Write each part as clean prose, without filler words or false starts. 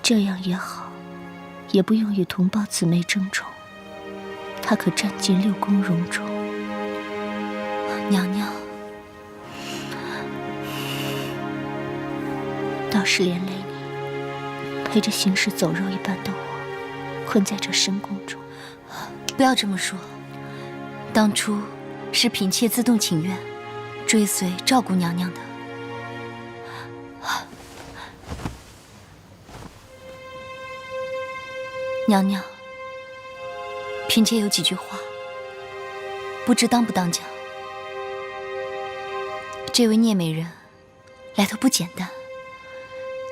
这样也好，也不用与同胞姊妹争宠。他可占尽6宫荣宠。娘娘，倒是连累你，陪着行尸走肉一般的我，困在这深宫中。不要这么说。当初是嫔妾自动请愿，追随照顾娘娘的。娘娘，嫔妾有几句话，不知当不当讲。这位聂美人来头不简单，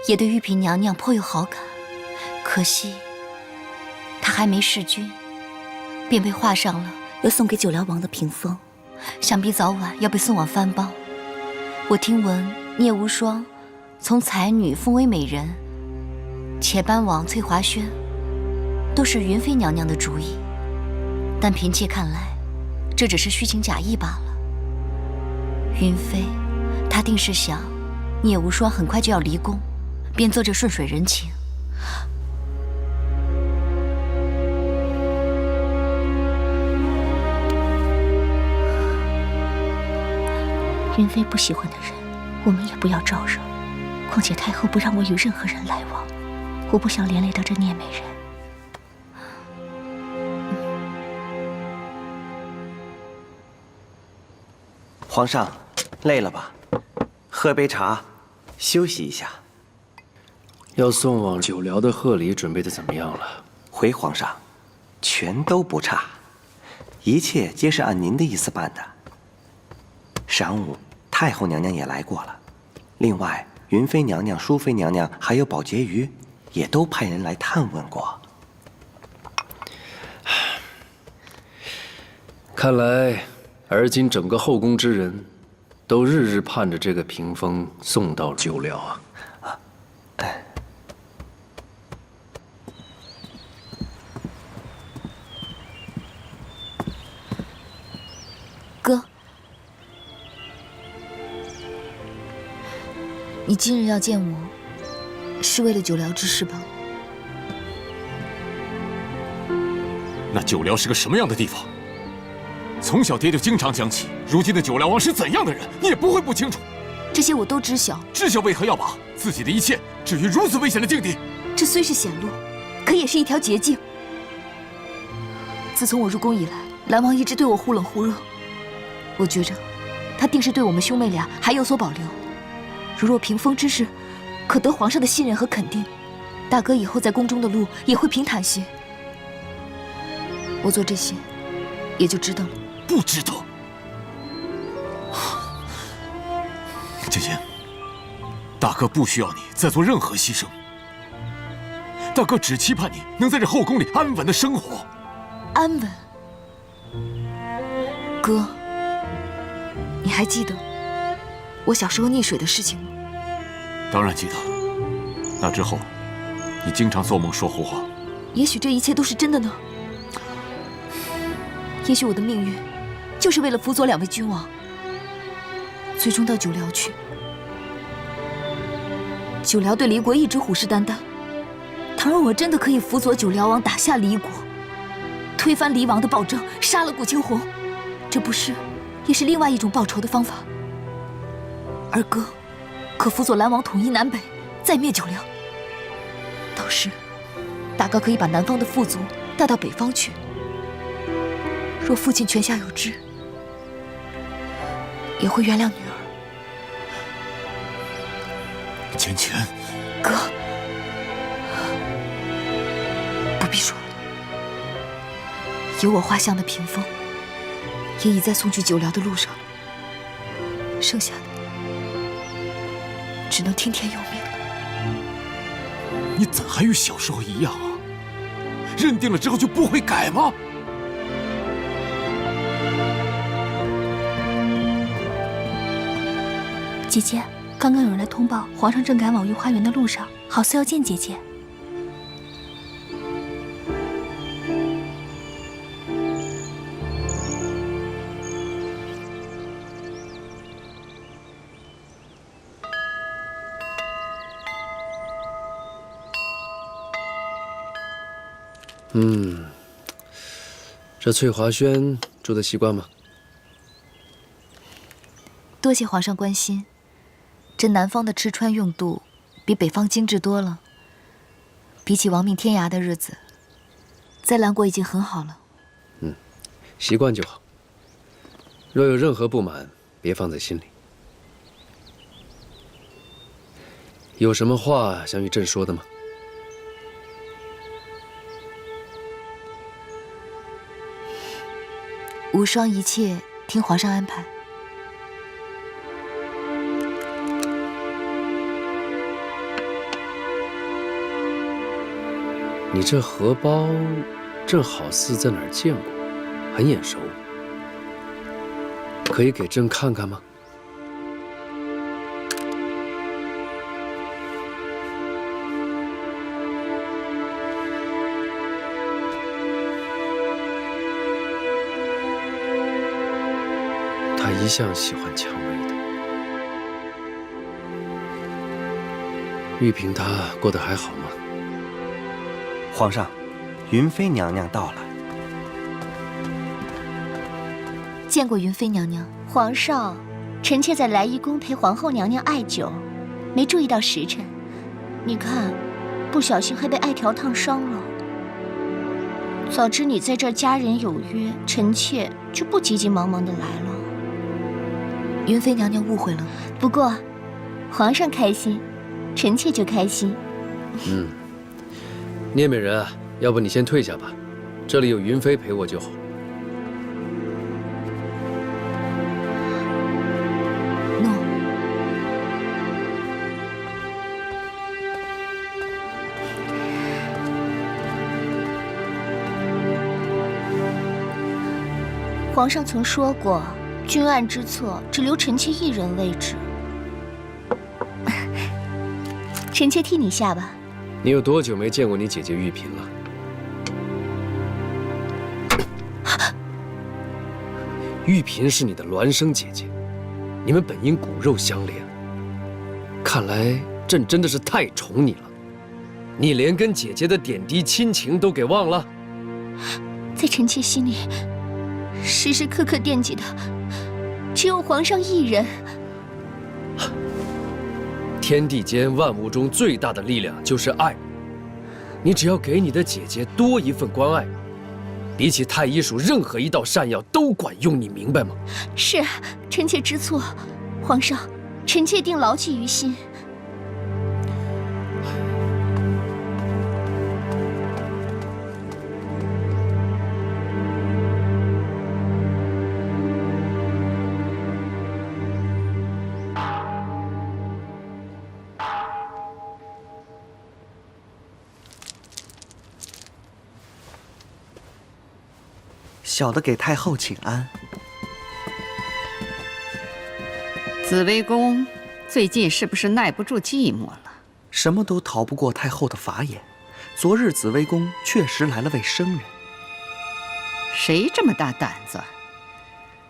也对玉嫔娘娘颇有好感，可惜她还没弑君，便被画上了要送给九辽王的屏风，想必早晚要被送往藩邦。我听闻聂无双从才女封为美人，且班王翠华轩都是云妃娘娘的主意，但嫔妾看来，这只是虚情假意罢了。云妃，她定是想聂无双很快就要离宫，便做这顺水人情。云妃不喜欢的人，我们也不要招惹。况且太后不让我与任何人来往，我不想连累到这聂美人。皇上，累了吧？喝杯茶，休息一下。要送往九辽的贺礼准备的怎么样了？回皇上，全都不差，一切皆是按您的意思办的。晌午，太后娘娘也来过了，另外云妃娘娘、淑妃娘娘还有宝婕妤，也都派人来探问过。看来，而今整个后宫之人，都日日盼着这个屏风送到九辽啊！哥，你今日要见我，是为了九辽之事吧？那九辽是个什么样的地方？从小爹就经常讲起，如今的九辽王是怎样的人，你也不会不清楚。这些我都知晓。知晓为何要把自己的一切置于如此危险的境地？这虽是险路，可也是一条捷径。自从我入宫以来，蓝王一直对我忽冷忽热，我觉着他定是对我们兄妹俩还有所保留。如若屏风之事可得皇上的信任和肯定，大哥以后在宫中的路也会平坦些。我做这些，也就知道了。不值得。姐姐，大哥不需要你再做任何牺牲，大哥只期盼你能在这后宫里安稳的生活。安稳。哥，你还记得我小时候溺水的事情吗？当然记得。那之后，你经常做梦说胡话。也许这一切都是真的呢。也许我的命运就是为了辅佐2位君王，最终到九辽去。九辽对离国一直虎视眈眈，倘若我真的可以辅佐九辽王打下离国，推翻离王的暴政，杀了顾秋红，这不是也是另外一种报仇的方法？而哥可辅佐蓝王统一南北，再灭九辽。到时大哥可以把南方的富族带到北方去。若父亲泉下有知，也会原谅女儿。芊芊，哥，不必说了。有我画像的屏风，也已在送去九辽的路上了。剩下的，只能听天由命了。你怎还与小时候一样啊？认定了之后就不会改吗？姐姐，刚刚有人来通报，皇上正赶往御花园的路上，好似要见姐姐。这翠华轩住的习惯吗？多谢皇上关心。这南方的吃穿用度，比北方精致多了。比起亡命天涯的日子，在兰国已经很好了。习惯就好。若有任何不满，别放在心里。有什么话想与朕说的吗？无双一切听皇上安排。你这荷包，朕好似在哪儿见过，很眼熟。可以给朕看看吗？他一向喜欢蔷薇的。玉嫔她过得还好吗？皇上，云妃娘娘到了。见过云妃娘娘。皇上，臣妾在来仪宫陪皇后娘娘艾灸，没注意到时辰。你看，不小心还被艾条烫伤了。早知你在这儿家人有约，臣妾就不急急忙忙的来了。云妃娘娘误会了。不过，皇上开心，臣妾就开心。聂美人啊，要不你先退下吧，这里有云妃陪我就好。诺。皇上曾说过，君案之策只留臣妾一人位置。臣妾替你下吧。你有多久没见过你姐姐玉嫔了？玉嫔是你的孪生姐姐，你们本应骨肉相连。看来朕真的是太宠你了，你连跟姐姐的点滴亲情都给忘了。在臣妾心里，时时刻刻惦记的只有皇上一人。天地间万物中最大的力量就是爱，你只要给你的姐姐多一份关爱，比起太医署任何一道善药都管用，你明白吗？是，臣妾知错，皇上，臣妾定牢记于心。小的给太后请安。紫微宫最近是不是耐不住寂寞了？什么都逃不过太后的法眼。昨日紫微宫确实来了位生人。谁这么大胆子？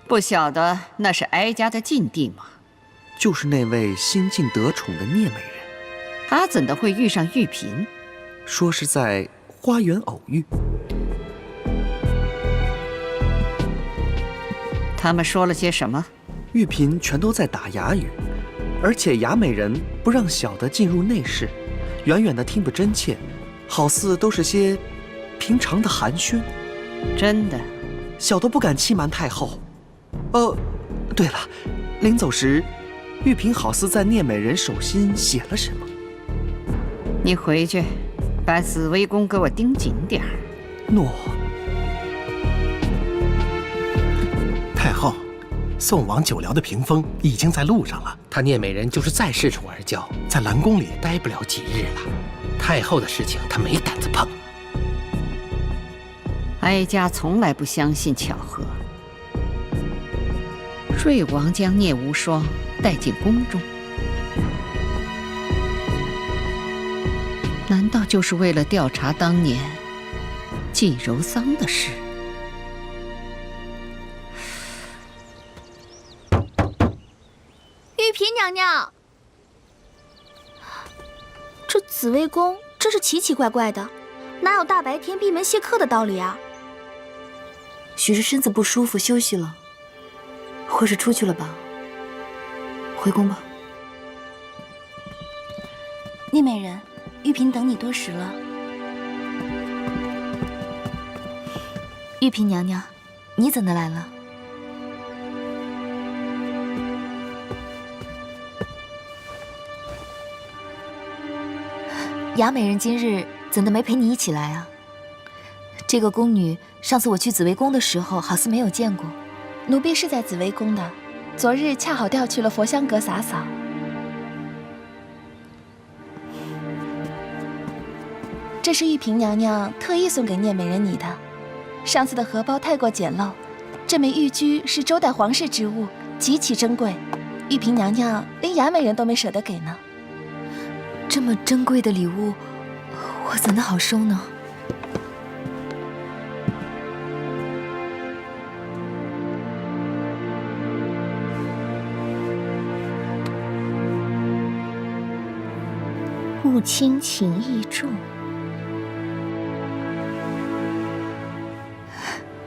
不晓得那是哀家的禁地吗？就是那位新晋得宠的聂美人。她怎的会遇上玉嫔？说是在花园偶遇。他们说了些什么？玉嫔全都在打哑语，而且雅美人不让小的进入内室，远远的听不真切，好似都是些平常的寒暄。真的？小的不敢欺瞒太后。对了，临走时，玉嫔好似在聂美人手心写了什么。你回去，把紫微宫给我盯紧点儿。诺。太后，送往久辽的屏风已经在路上了。他聂美人就是再恃宠而骄，在兰宫里待不了几日了。太后的事情他没胆子碰。哀家从来不相信巧合。瑞王将聂无双带进宫中，难道就是为了调查当年季柔桑的事？玉嫔娘娘，这紫微宫真是奇奇怪怪的，哪有大白天闭门谢客的道理啊？许是身子不舒服休息了，或是出去了吧。回宫吧。聂美人，玉嫔等你多时了。玉嫔娘娘，你怎的来了？雅美人今日怎的没陪你一起来啊？这个宫女，上次我去紫薇宫的时候，好似没有见过。奴婢是在紫薇宫的，昨日恰好调去了佛香阁洒扫。这是玉嫔娘娘特意送给聂美人你的。上次的荷包太过简陋，这枚玉琚是周代皇室之物，极其珍贵，玉嫔娘娘连雅美人都没舍得给呢。这么珍贵的礼物，我怎的好收呢？物轻情意重，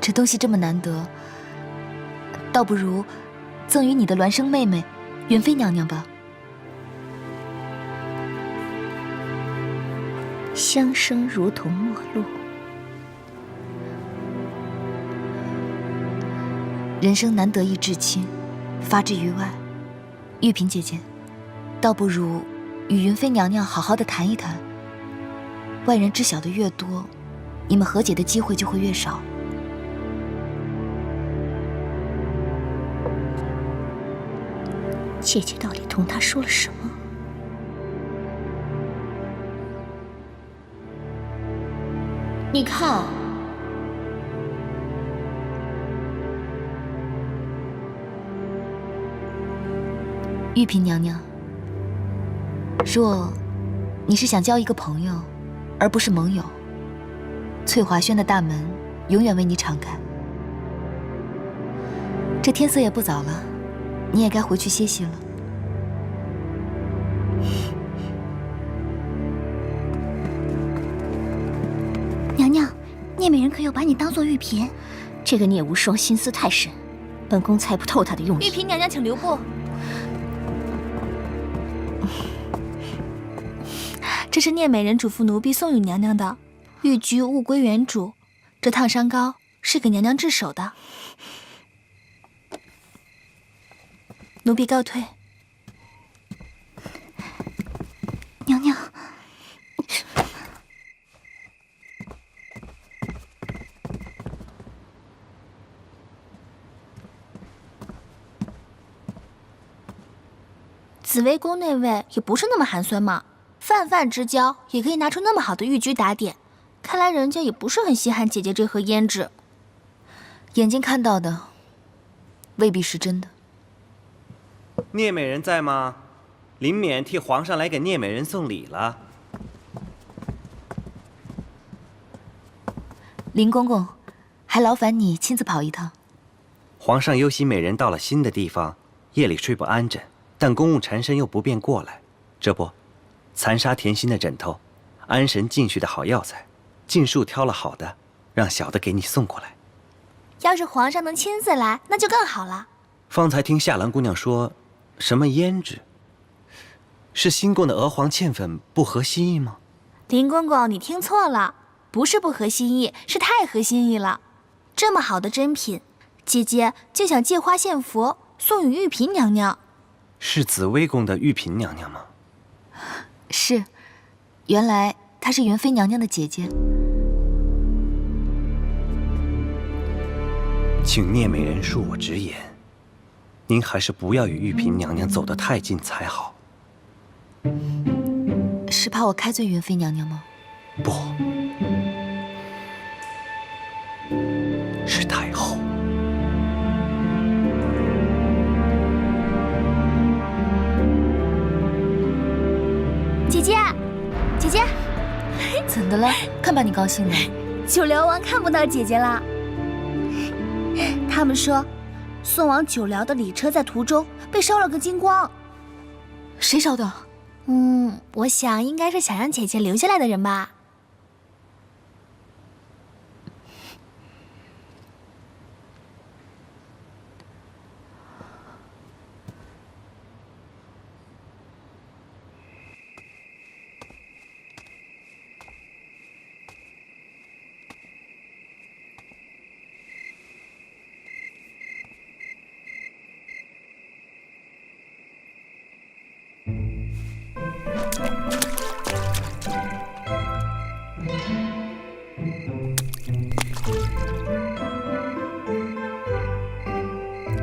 这东西这么难得，倒不如赠予你的孪生妹妹云妃娘娘吧。相生如同陌路，人生难得一至亲，发之于外。玉嫔姐姐，倒不如与云妃娘娘好好的谈一谈。外人知晓的越多，你们和解的机会就会越少。姐姐到底同他说了什么？你看，玉嫔娘娘，若你是想交一个朋友，而不是盟友，翠华轩的大门永远为你敞开。这天色也不早了，你也该回去歇息了。娘娘，聂美人可有把你当做玉嫔？这个聂无双心思太深，本宫猜不透她的用意。玉嫔娘娘，请留步。这是聂美人嘱咐奴婢送与娘娘的，玉琚物归原主。这烫伤膏是给娘娘治手的。奴婢告退。娘娘，紫薇宫那位也不是那么寒酸嘛，泛泛之交也可以拿出那么好的玉琚打点，看来人家也不是很稀罕姐姐这盒胭脂。眼睛看到的未必是真的。聂美人在吗？林冕替皇上来给聂美人送礼了。林公公，还劳烦你亲自跑一趟。皇上忧心美人到了新的地方，夜里睡不安枕，但公务缠身又不便过来。这不，残沙甜心的枕头，安神静绪的好药材，尽数挑了好的，让小的给你送过来。要是皇上能亲自来，那就更好了。方才听夏兰姑娘说，什么胭脂？是新贡的鹅黄芡粉不合心意吗？林公公，你听错了，不是不合心意，是太合心意了。这么好的珍品，姐姐就想借花献佛，送与玉嫔娘娘。是紫薇宫的玉嫔娘娘吗？是，原来她是云妃娘娘的姐姐。请聂美人恕我直言，您还是不要与玉嫔娘娘走得太近才好。是怕我开罪云妃娘娘吗？不，是太后。姐姐，姐姐，怎的了？看把你高兴的。九辽王看不到姐姐了。他们说，送往九辽的礼车在途中被烧了个精光。谁烧的？我想应该是想让姐姐留下来的人吧。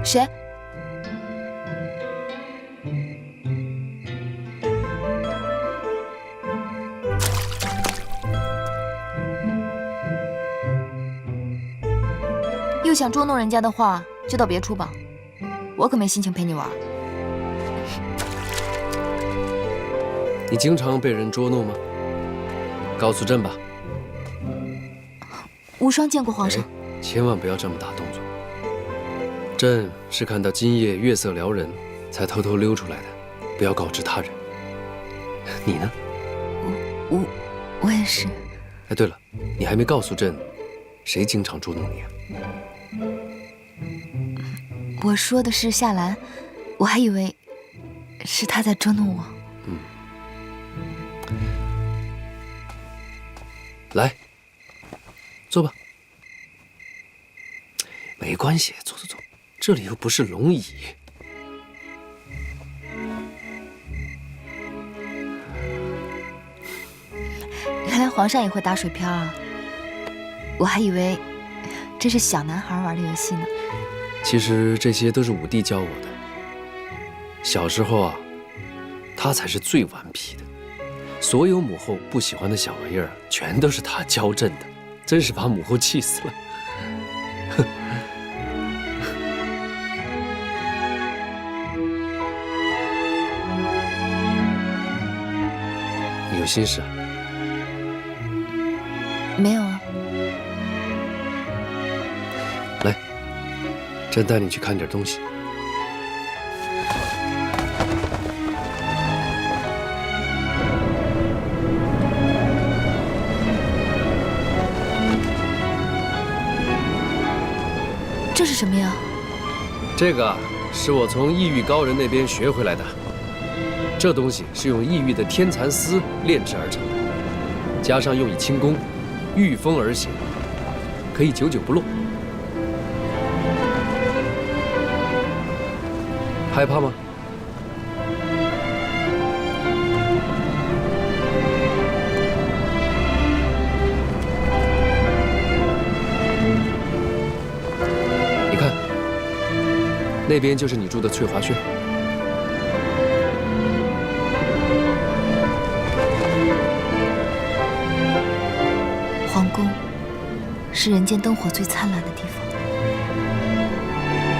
谁？又想捉弄人家的话，就到别处吧，我可没心情陪你玩。你经常被人捉弄吗？告诉朕吧。无双见过皇上。千万不要这么大动作。朕是看到今夜月色撩人，才偷偷溜出来的，不要告知他人。你呢？我也是。哎，对了，你还没告诉朕，谁经常捉弄你啊？我说的是夏兰，我还以为是他在捉弄我。来，坐吧。没关系，坐，这里又不是龙椅。原来皇上也会打水漂啊！我还以为这是小男孩玩的游戏呢。其实这些都是武帝教我的。小时候啊，他才是最顽皮的。所有母后不喜欢的小玩意儿，全都是他教朕的，真是把母后气死了。你有心事啊？没有啊。来，朕带你去看点东西。这是什么呀？这个是我从异域高人那边学回来的。这东西是用异域的天蚕丝炼制而成的，加上用以轻功，御风而行，可以久久不落。害怕吗？你看，那边就是你住的翠华轩。皇宫是人间灯火最灿烂的地方，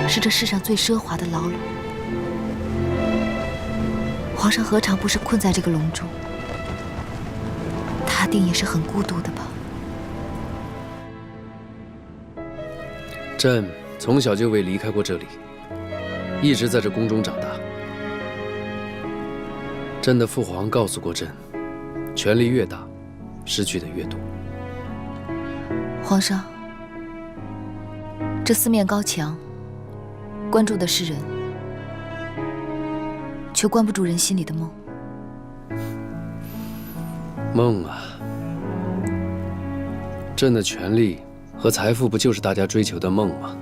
是这世上最奢华的牢笼。皇上何尝不是困在这个笼中？他定也是很孤独的吧？朕从小就未离开过这里，一直在这宫中长大。朕的父皇告诉过朕，权力越大，失去的越多。皇上，这四面高墙，关注的是人，却关不住人心里的梦。梦啊，朕的权力和财富不就是大家追求的梦吗？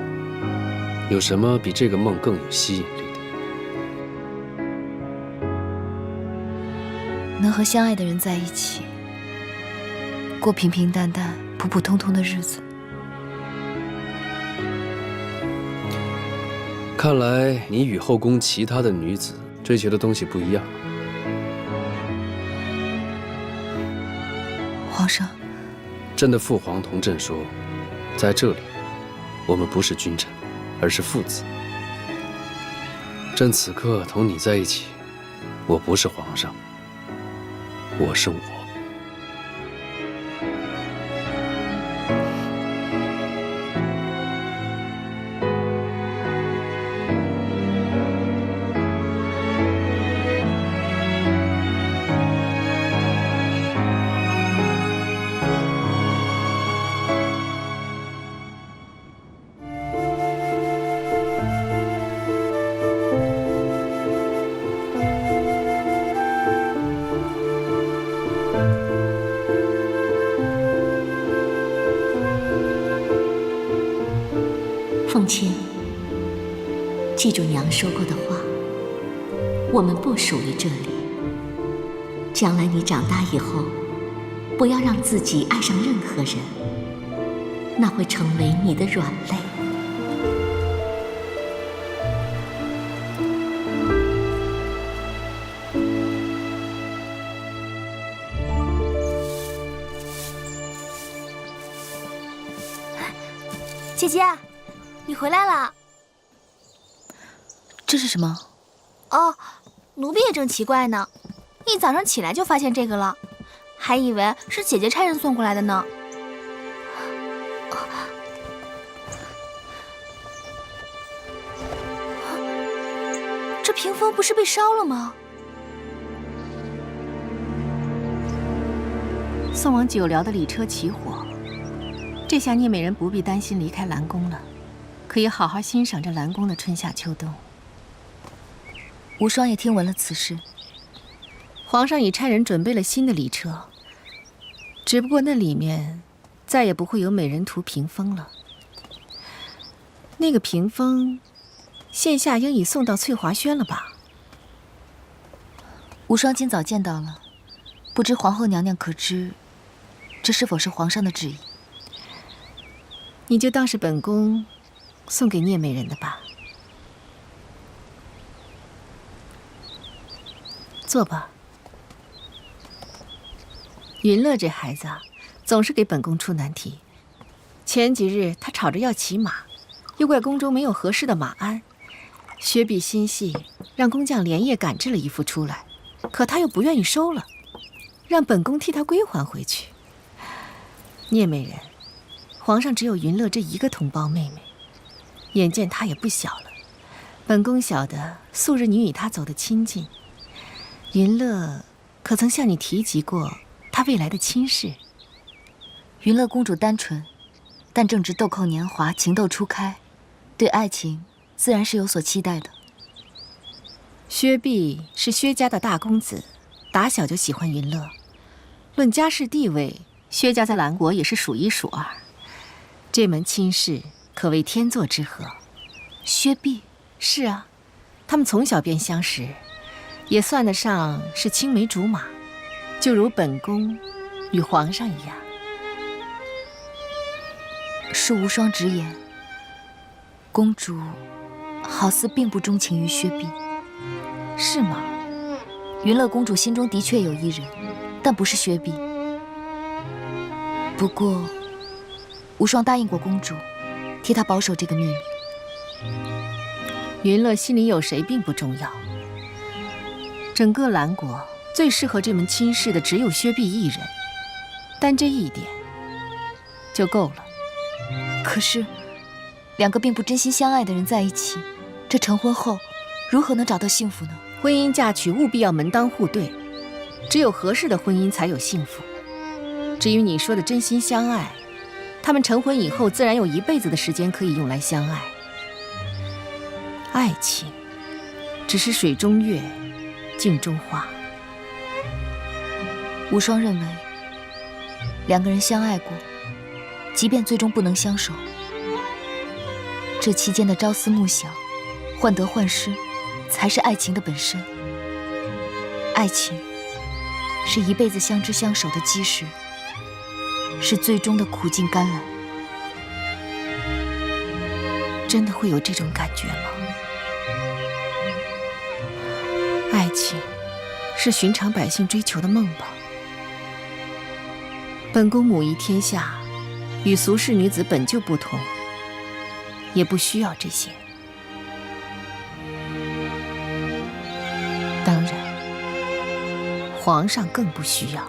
有什么比这个梦更有吸引力的？能和相爱的人在一起，过平平淡淡、普普通通的日子。看来你与后宫其他的女子追求的东西不一样。皇上，朕的父皇同朕说，在这里，我们不是君臣，而是父子。朕此刻同你在一起，我不是皇上，我是我。凤卿，记住娘说过的话，我们不属于这里。将来你长大以后，不要让自己爱上任何人，那会成为你的软肋。姐姐，你回来了。这是什么？哦，奴婢也正奇怪呢，一早上起来就发现这个了，还以为是姐姐差人送过来的呢。这屏风不是被烧了吗？送往久辽的礼车起火，这下聂美人不必担心离开兰宫了，可以好好欣赏这兰宫的春夏秋冬。无双也听闻了此事，皇上已差人准备了新的礼车，只不过那里面再也不会有美人图屏风了。那个屏风，现下应已送到翠华轩了吧？无双今早见到了，不知皇后娘娘可知，这是否是皇上的旨意？你就当是本宫送给聂美人的吧。坐吧。云乐这孩子啊，总是给本宫出难题。前几日他吵着要骑马，又怪宫中没有合适的马鞍。薛碧心细，让工匠连夜赶制了一副出来，可他又不愿意收了，让本宫替他归还回去。聂美人，皇上只有云乐这一个同胞妹妹，眼见她也不小了，本宫晓得素日你与她走得亲近。云乐可曾向你提及过她未来的亲事？云乐公主单纯，但正值豆蔻年华，情窦初开，对爱情自然是有所期待的。薛碧是薛家的大公子，打小就喜欢云乐。论家世地位，薛家在兰国也是数一数二。这门亲事可谓天作之合。薛碧？是啊，他们从小便相识，也算得上是青梅竹马，就如本宫与皇上一样。恕无双直言，公主好似并不钟情于薛碧。是吗？云乐公主心中的确有一人，但不是薛碧。不过，无双答应过公主，替她保守这个秘密。云乐心里有谁并不重要。整个兰国最适合这门亲事的只有薛碧一人，单这一点就够了。可是，两个并不真心相爱的人在一起，这成婚后如何能找到幸福呢？婚姻嫁娶务必要门当户对，只有合适的婚姻才有幸福。至于你说的真心相爱，他们成婚以后自然有一辈子的时间可以用来相爱。爱情只是水中月，镜中花。无双认为，两个人相爱过，即便最终不能相守，这期间的朝思暮想、患得患失，才是爱情的本身。爱情是一辈子相知相守的基石，是最终的苦尽甘来。真的会有这种感觉吗？爱情是寻常百姓追求的梦吧？本宫母仪天下，与俗世女子本就不同，也不需要这些。当然，皇上更不需要。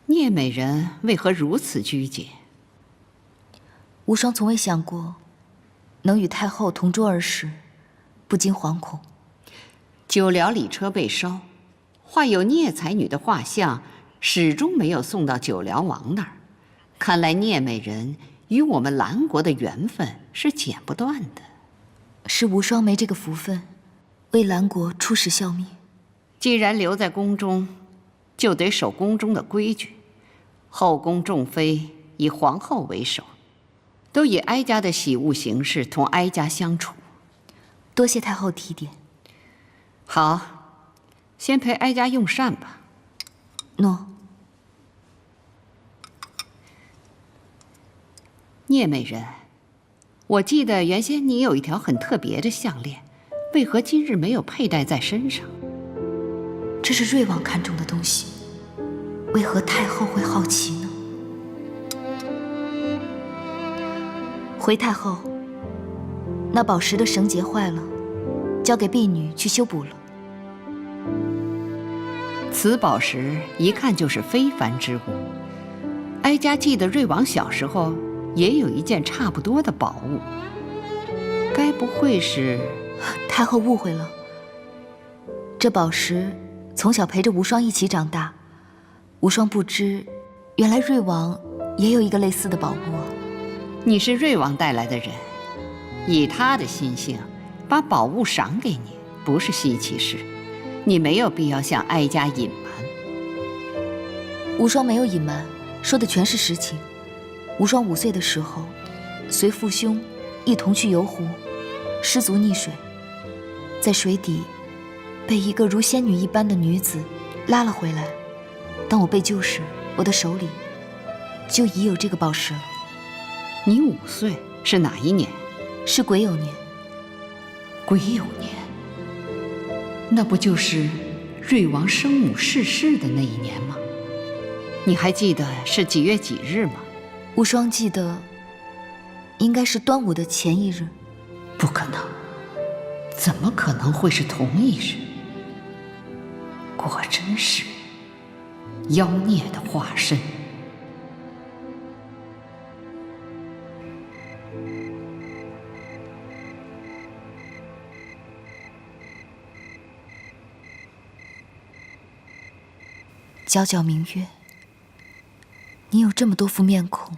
聂美人为何如此拘谨？无双从未想过，能与太后同桌而食，不禁惶恐。久辽礼车被烧，画有聂才女的画像始终没有送到久辽王那儿。看来聂美人与我们兰国的缘分是剪不断的。是无双没这个福分，为兰国出使效命。既然留在宫中，就得守宫中的规矩。后宫众妃以皇后为首，都以哀家的喜恶行事同哀家相处。多谢太后提点。好，先陪哀家用膳吧。诺。聂美人，我记得原先你有一条很特别的项链，为何今日没有佩戴在身上？这是瑞王看中的东西，为何太后会好奇呢？回太后，那宝石的绳结坏了，交给婢女去修补了。此宝石一看就是非凡之物。哀家记得瑞王小时候也有一件差不多的宝物，该不会是……太后误会了，这宝石从小陪着无双一起长大，无双不知，原来瑞王也有一个类似的宝物啊。你是瑞王带来的人，以他的心性，把宝物赏给你，不是稀奇事。你没有必要向哀家隐瞒。无双没有隐瞒，说的全是实情。无双5岁的时候，随父兄一同去游湖，失足溺水，在水底被一个如仙女一般的女子拉了回来。当我被救时，我的手里就已有这个宝石了。你5岁是哪一年？是癸酉年。癸酉年，那不就是瑞王生母逝世的那一年吗？你还记得是几月几日吗？无双记得，应该是端午的前一日。不可能，怎么可能会是同一日？果真是妖孽的化身。皎皎明月，你有这么多副面孔，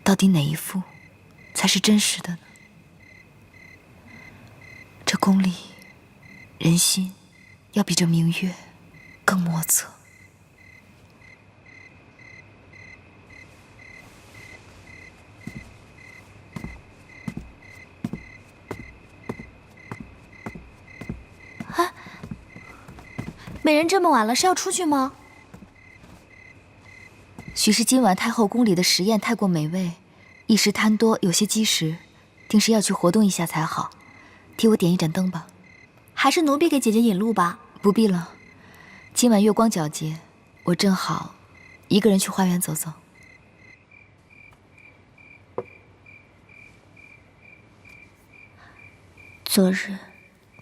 到底哪一副才是真实的呢？这宫里，人心要比这明月更莫测。美人这么晚了，是要出去吗？许是今晚太后宫里的食宴太过美味，一时贪多，有些积食，定是要去活动一下才好。替我点一盏灯吧。还是奴婢给姐姐引路吧。不必了，今晚月光皎洁，我正好一个人去花园走走。昨日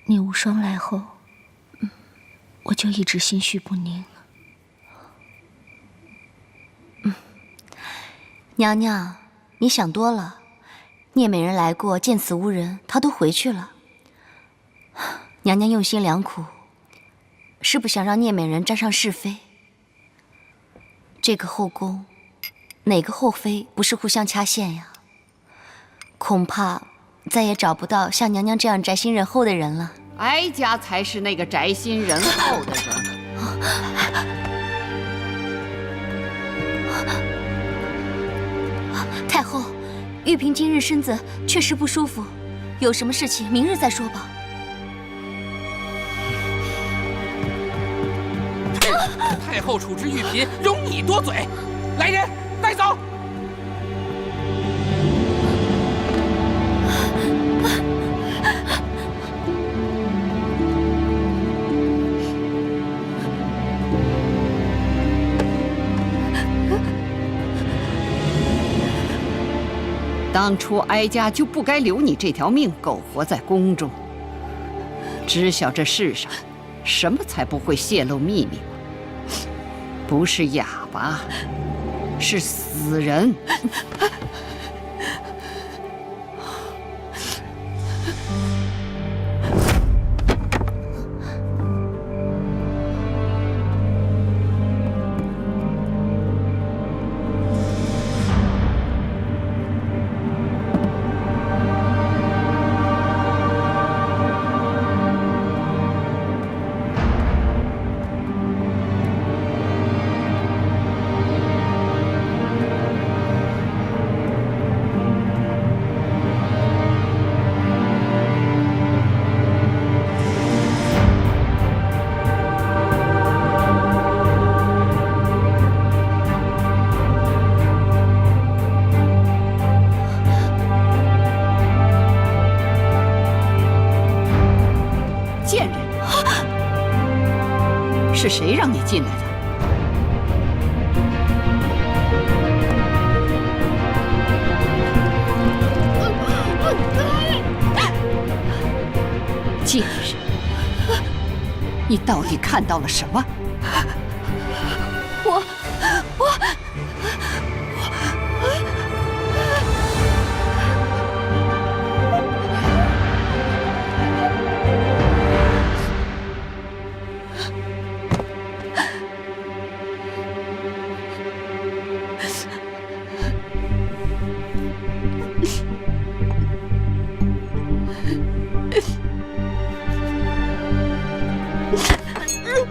你无双来后，我就一直心绪不宁。娘娘，你想多了。聂美人来过，见此无人，她都回去了。娘娘用心良苦，是不想让聂美人沾上是非。这个后宫，哪个后妃不是互相掐线呀？恐怕再也找不到像娘娘这样宅心仁厚的人了。哀家才是那个宅心仁厚的人。太后，玉嫔今日身子确实不舒服，有什么事情明日再说吧。太后处置玉嫔，容你多嘴！来人，带走！当初哀家就不该留你这条命苟活在宫中。知晓这世上什么才不会泄露秘密吗？不是哑巴，是死人。让你进来的。贱人，你到底看到了什么？我。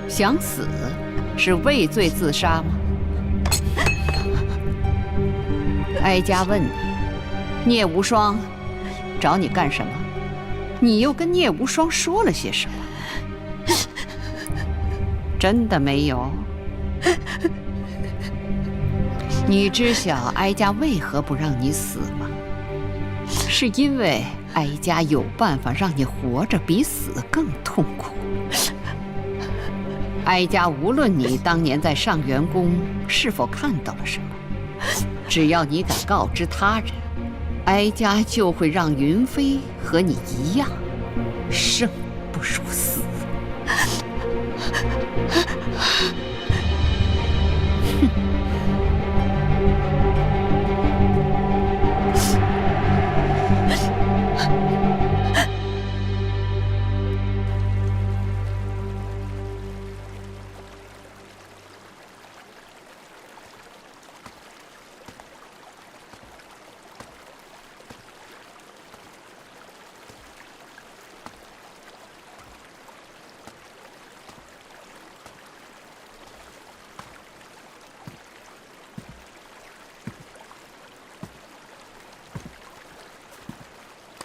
想死是畏罪自杀吗？哀家问你，聂无双找你干什么？你又跟聂无双说了些什么？真的没有？你知晓哀家为何不让你死吗？是因为哀家有办法让你活着比死更痛苦。哀家无论你当年在上元宫是否看到了什么，只要你敢告知他人，哀家就会让云飞和你一样，生不如死。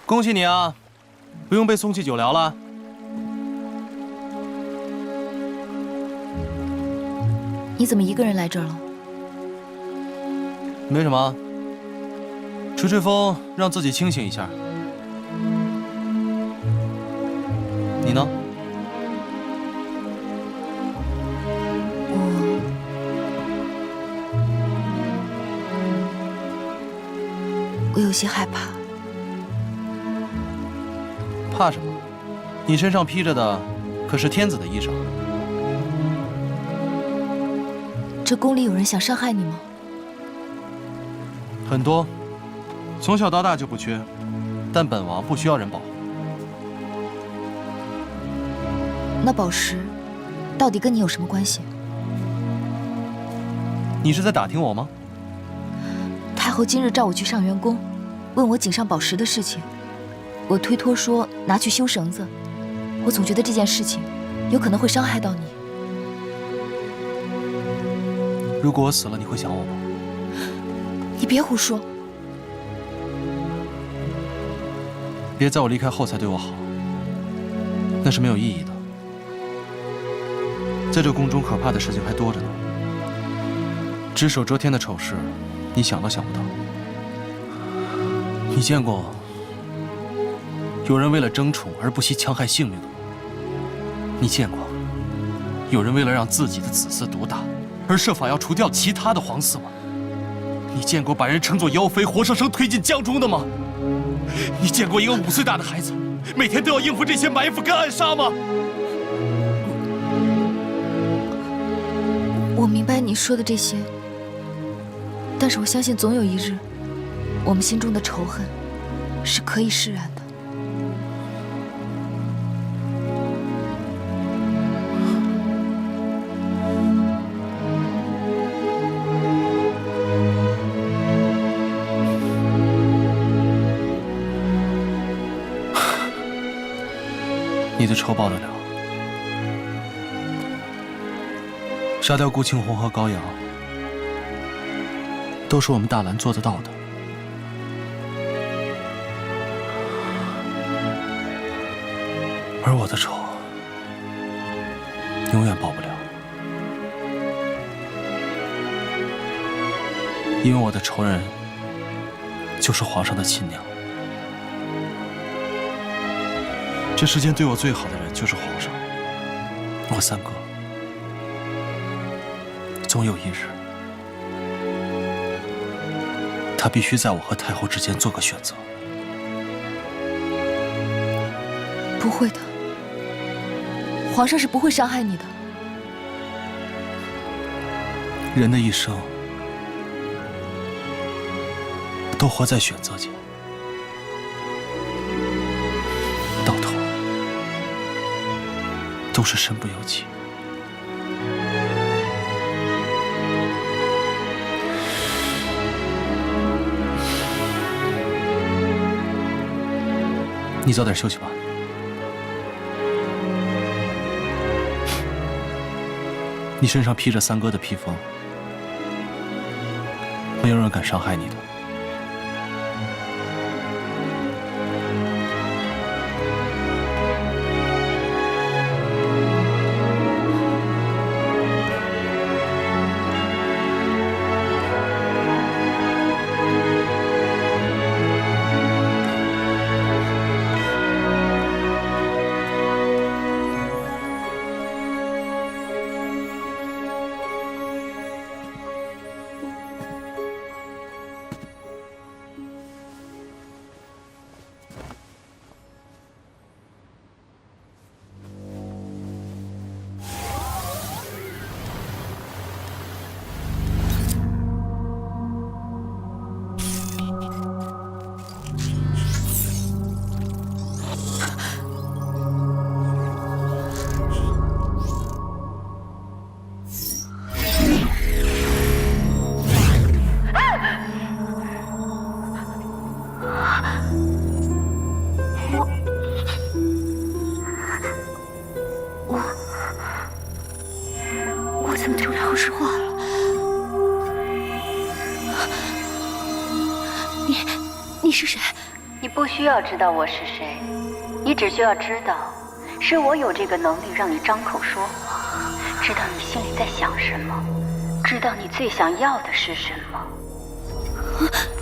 恭喜你啊，不用被送去酒寮了。你怎么一个人来这儿了？没什么，吹吹风，让自己清醒一下。你呢？我有些害怕。怕什么？你身上披着的可是天子的衣裳。这宫里有人想伤害你吗？很多，从小到大就不缺，但本王不需要人保护。那宝石到底跟你有什么关系？你是在打听我吗？太后今日召我去上元宫，问我井上宝石的事情。我推脱说拿去修绳子，我总觉得这件事情有可能会伤害到你。如果我死了，你会想我吗？你别胡说！别在我离开后才对我好，那是没有意义的。在这宫中，可怕的事情还多着呢。只手遮天的丑事，你想都想不到。你见过有人为了争宠而不惜戕害性命的吗？你见过有人为了让自己的子嗣独大而设法要除掉其他的皇嗣吗？你见过把人称作妖妃活生生推进江中的吗？你见过一个5岁大的孩子每天都要应付这些埋伏跟暗杀吗？我明白你说的这些，但是我相信总有一日，我们心中的仇恨是可以释然的。你的仇报得了？杀掉顾庆红和高阳，都是我们大兰做得到的。而我的仇，永远报不了，因为我的仇人就是皇上的亲娘。这世间对我最好的人就是皇上，我三哥，总有一日，他必须在我和太后之间做个选择。不会的，皇上是不会伤害你的。人的一生都活在选择间，到头都是身不由己。你早点休息吧。你身上披着三哥的披风，没有人敢伤害你的。我怎么突然会说话了？你是谁？你不需要知道我是谁，你只需要知道，是我有这个能力让你张口说话，知道你心里在想什么，知道你最想要的是什么。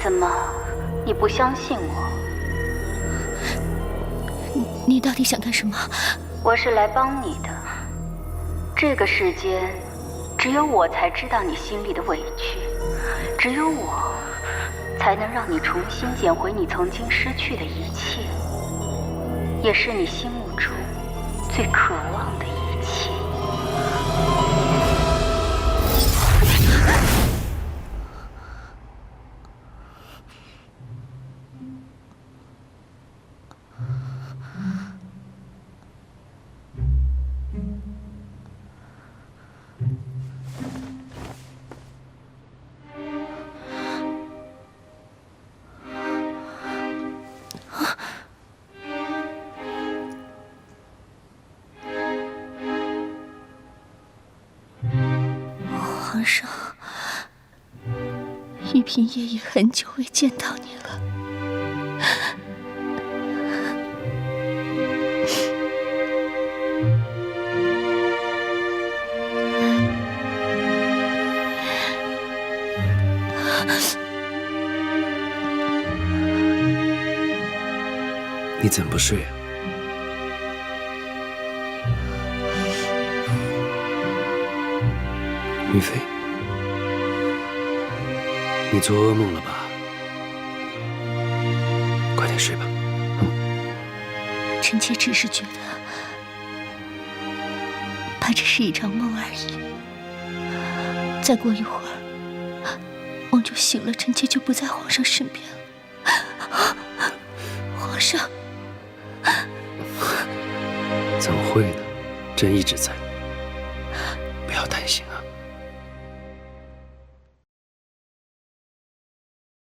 怎么，你不相信我？你到底想干什么？我是来帮你的。这个世间，只有我才知道你心里的委屈，只有我才能让你重新捡回你曾经失去的一切，也是你心目中最渴望的一切。皇上，玉嫔爷也很久未见到你了。你怎么不睡啊？玉妃，你做噩梦了吧？快点睡吧。臣妾只是觉得，怕这是一场梦而已。再过一会儿，梦就醒了，臣妾就不在皇上身边了。皇上，怎么会呢？朕一直在，不要担心啊。